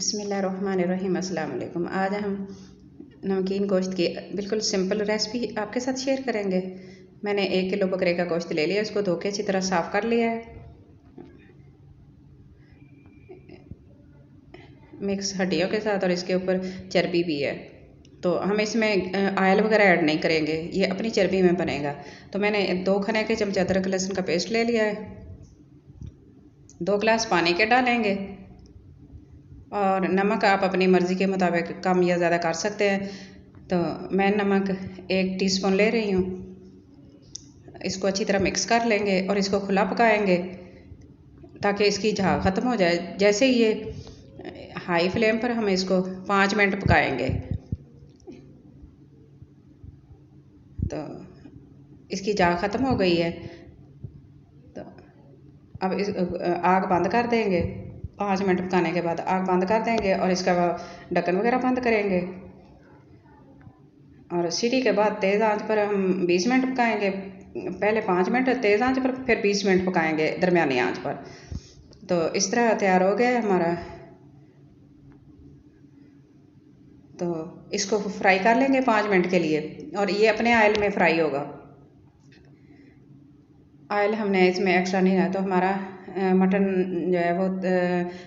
बिस्मिल्लाहिर्रहमानिर्रहीम। अस्सलाम वालेकुम। आज हम नमकीन गोश्त की बिल्कुल सिंपल रेसिपी आपके साथ शेयर करेंगे। मैंने 1 किलो बकरे का गोश्त ले लिया, इसको धो के अच्छी तरह साफ़ कर लिया है। मिक्स हड्डियों के साथ, और इसके ऊपर चर्बी भी है, तो हम इसमें ऑयल वगैरह ऐड नहीं करेंगे, ये अपनी चर्बी में बनेगा। तो मैंने 2 खाने के चमचे अदरक लहसुन का पेस्ट ले लिया है। 2 गिलास पानी के डालेंगे, और नमक आप अपनी मर्ज़ी के मुताबिक कम या ज़्यादा कर सकते हैं। तो मैं नमक 1 टीस्पून ले रही हूँ। इसको अच्छी तरह मिक्स कर लेंगे और इसको खुला पकाएंगे ताकि इसकी झाग ख़त्म हो जाए। जैसे ही ये हाई फ्लेम पर हम इसको 5 मिनट पकाएंगे, तो इसकी झाग ख़त्म हो गई है। तो अब इस आग बंद कर देंगे। 5 मिनट पकाने के बाद आग बंद कर देंगे और इसका ढक्कन वगैरह बंद करेंगे, और सीटी के बाद तेज़ आंच पर हम 20 मिनट पकाएंगे। पहले 5 मिनट तेज़ आंच पर, फिर 20 मिनट पकाएंगे दरमियानी आंच पर। तो इस तरह तैयार हो गया हमारा। तो इसको फ्राई कर लेंगे 5 मिनट के लिए, और ये अपने ऑयल में फ्राई होगा। ऑयल हमने इसमें एक्स्ट्रा नहीं है। तो हमारा मटन जो है वो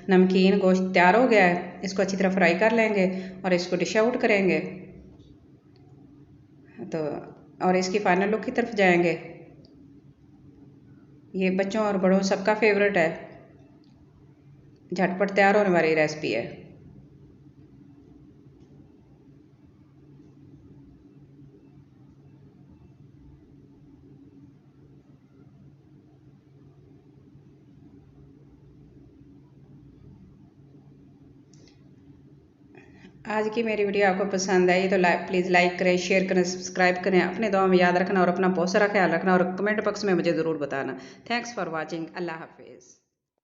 नमकीन गोश्त तैयार हो गया है। इसको अच्छी तरह फ्राई कर लेंगे और इसको डिश आउट करेंगे। तो और इसकी फाइनल लुक की तरफ जाएंगे। ये बच्चों और बड़ों सबका फेवरेट है, झटपट तैयार होने वाली रेसिपी है। आज की मेरी वीडियो आपको पसंद आई तो प्लीज़ लाइक करें, शेयर करें, सब्सक्राइब करें। अपने दुआ में याद रखना और अपना बहुत सारा ख्याल रखना, और कमेंट बॉक्स में मुझे ज़रूर बताना। Thanks for watching. अल्लाह हाफिज़।